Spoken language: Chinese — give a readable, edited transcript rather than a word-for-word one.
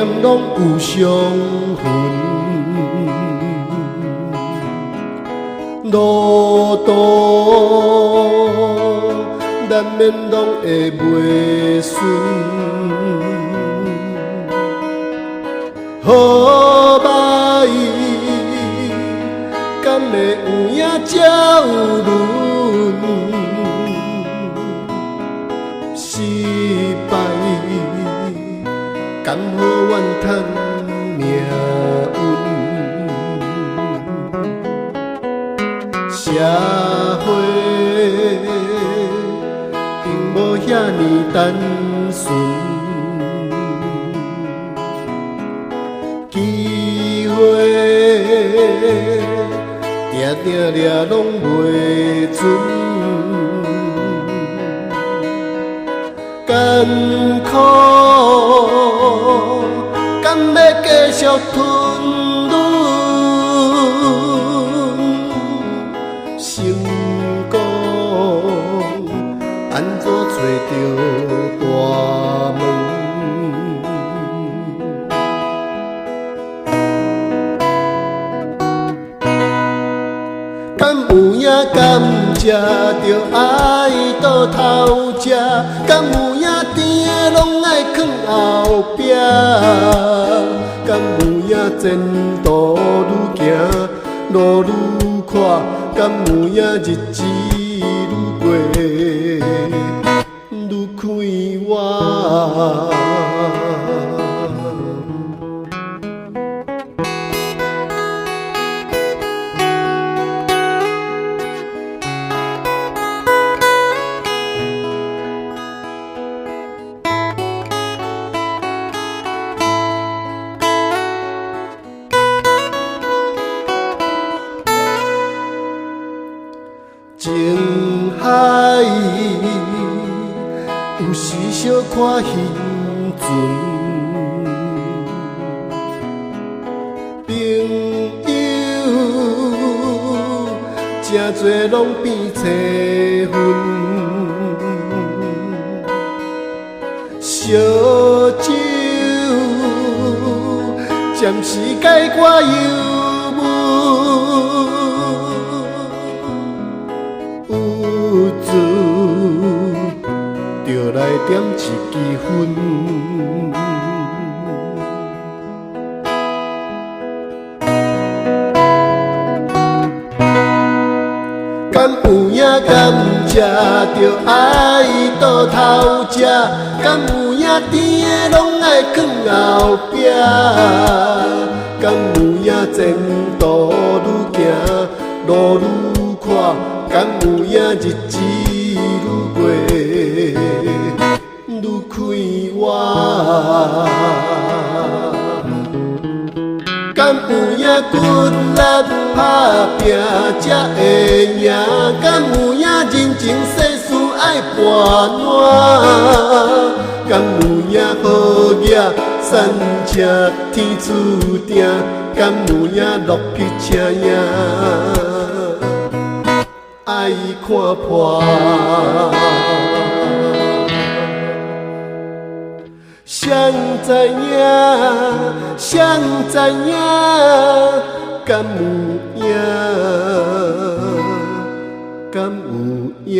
念拢有相分。路途难免拢会袂顺，好歹敢会有影才有轮，失败敢好怨叹命运。社会并无遐尼单纯，机会定定掠拢袂准，艰苦敢要继续吞忍？成功安怎找到大门？敢有影甘食着爱倒头食？敢有影甜的拢爱囥后壁？敢有影前途愈行路愈宽？敢有影日子愈过愈快活？情海有时小看现存，朋友真多拢变七分，烧酒暂时解我忧闷。有罪就来点一支烟，敢有影甘食着爱倒头食？敢有影甜的拢爱囥后壁？敢有影前途愈行路愈宽？敢有影日子愈过愈快活？敢有影骨力打拼才会赢？敢有影人情世事爱盘烂？敢有影好业善车天注定？敢有影落魄车影爱看破？谁知影？谁知影？敢有影？敢有影？